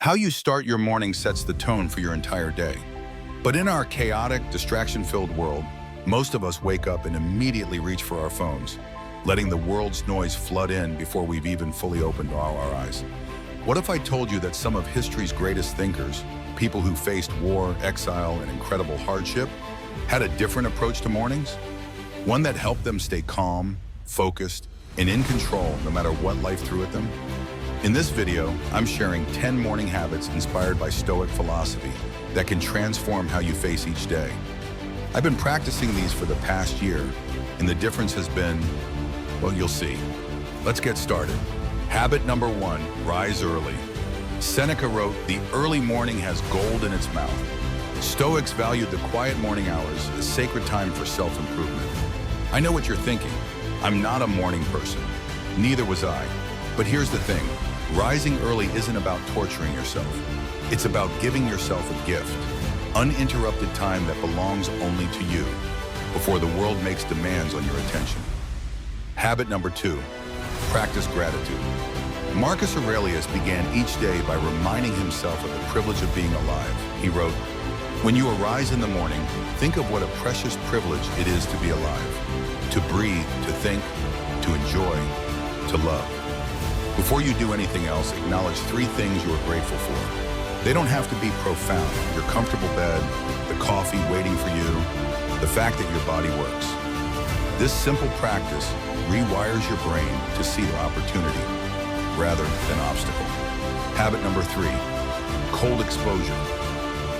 How you start your morning sets the tone for your entire day. But in our chaotic, distraction-filled world, most of us wake up and immediately reach for our phones, letting the world's noise flood in before we've even fully opened our eyes. What if I told you that some of history's greatest thinkers, people who faced war, exile, and incredible hardship, had a different approach to mornings? One that helped them stay calm, focused, and in control no matter what life threw at them? In this video, I'm sharing 10 morning habits inspired by Stoic philosophy that can transform how you face each day. I've been practicing these for the past year, and the difference has been, well, you'll see. Let's get started. Habit number 1, rise early. Seneca wrote, "The early morning has gold in its mouth." Stoics valued the quiet morning hours, a sacred time for self-improvement. I know what you're thinking. I'm not a morning person. Neither was I. But here's the thing. Rising early isn't about torturing yourself. It's about giving yourself a gift, uninterrupted time that belongs only to you, before the world makes demands on your attention. Habit number 2, practice gratitude. Marcus Aurelius began each day by reminding himself of the privilege of being alive. He wrote, "When you arise in the morning, think of what a precious privilege it is to be alive, to breathe, to think, to enjoy, to love." Before you do anything else, acknowledge 3 things you are grateful for. They don't have to be profound. Your comfortable bed, the coffee waiting for you, the fact that your body works. This simple practice rewires your brain to see opportunity rather than obstacle. Habit number 3, cold exposure.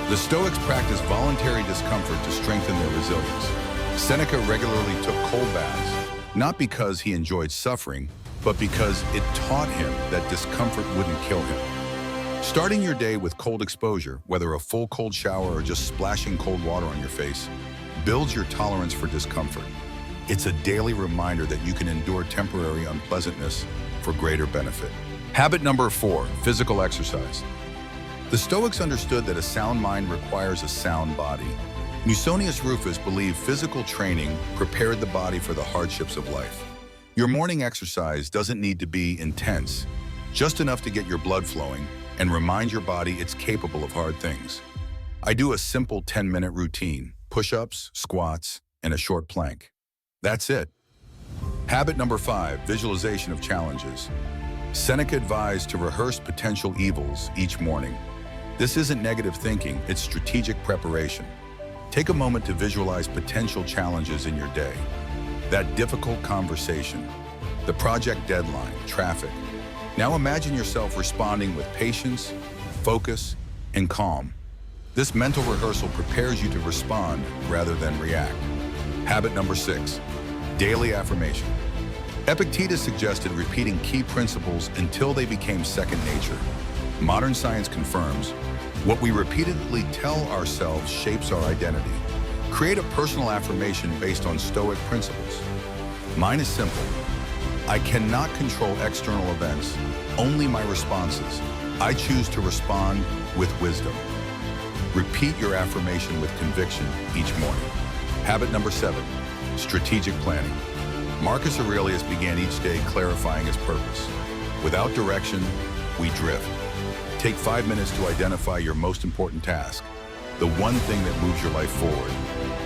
The Stoics practice voluntary discomfort to strengthen their resilience. Seneca regularly took cold baths, not because he enjoyed suffering, but because it taught him that discomfort wouldn't kill him. Starting your day with cold exposure, whether a full cold shower or just splashing cold water on your face, builds your tolerance for discomfort. It's a daily reminder that you can endure temporary unpleasantness for greater benefit. Habit number 4, physical exercise. The Stoics understood that a sound mind requires a sound body. Musonius Rufus believed physical training prepared the body for the hardships of life. Your morning exercise doesn't need to be intense, just enough to get your blood flowing and remind your body it's capable of hard things. I do a simple 10-minute routine, push-ups, squats, and a short plank. That's it. Habit number 5, visualization of challenges. Seneca advised to rehearse potential evils each morning. This isn't negative thinking, it's strategic preparation. Take a moment to visualize potential challenges in your day. That difficult conversation, the project deadline, traffic. Now imagine yourself responding with patience, focus, and calm. This mental rehearsal prepares you to respond rather than react. Habit number 6, daily affirmation. Epictetus suggested repeating key principles until they became second nature. Modern science confirms what we repeatedly tell ourselves shapes our identity. Create a personal affirmation based on Stoic principles. Mine is simple. I cannot control external events, only my responses. I choose to respond with wisdom. Repeat your affirmation with conviction each morning. Habit number 7, strategic planning. Marcus Aurelius began each day clarifying his purpose. Without direction, we drift. Take 5 minutes to identify your most important task, the one thing that moves your life forward.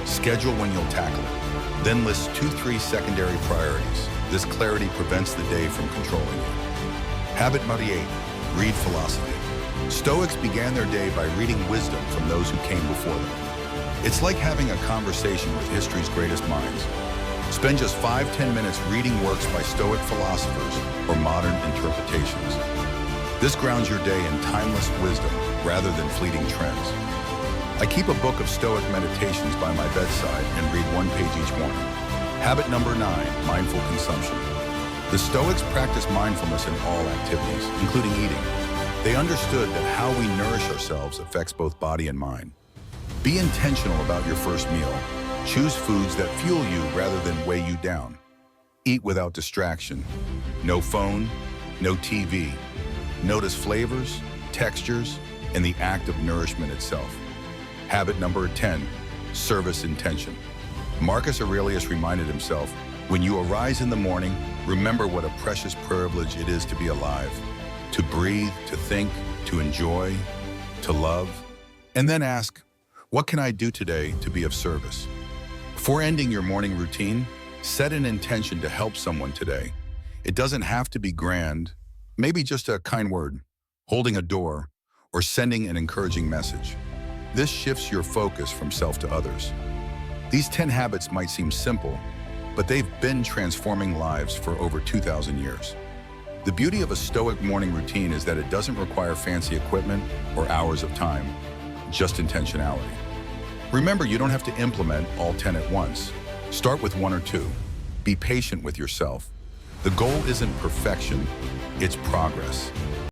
Schedule when you'll tackle it. Then list 2-3 secondary priorities. This clarity prevents the day from controlling you. Habit number 8, read philosophy. Stoics began their day by reading wisdom from those who came before them. It's like having a conversation with history's greatest minds. Spend just 5-10 minutes reading works by Stoic philosophers or modern interpretations. This grounds your day in timeless wisdom rather than fleeting trends. I keep a book of Stoic meditations by my bedside and read 1 page each morning. Habit number 9, mindful consumption. The Stoics practiced mindfulness in all activities, including eating. They understood that how we nourish ourselves affects both body and mind. Be intentional about your first meal. Choose foods that fuel you rather than weigh you down. Eat without distraction. No phone, no TV. Notice flavors, textures, and the act of nourishment itself. Habit number 10, service intention. Marcus Aurelius reminded himself, when you arise in the morning, remember what a precious privilege it is to be alive, to breathe, to think, to enjoy, to love, and then ask, what can I do today to be of service? Before ending your morning routine, set an intention to help someone today. It doesn't have to be grand, maybe just a kind word, holding a door, or sending an encouraging message. This shifts your focus from self to others. These 10 habits might seem simple, but they've been transforming lives for over 2,000 years. The beauty of a Stoic morning routine is that it doesn't require fancy equipment or hours of time, just intentionality. Remember, you don't have to implement all 10 at once. Start with 1 or 2. Be patient with yourself. The goal isn't perfection, it's progress.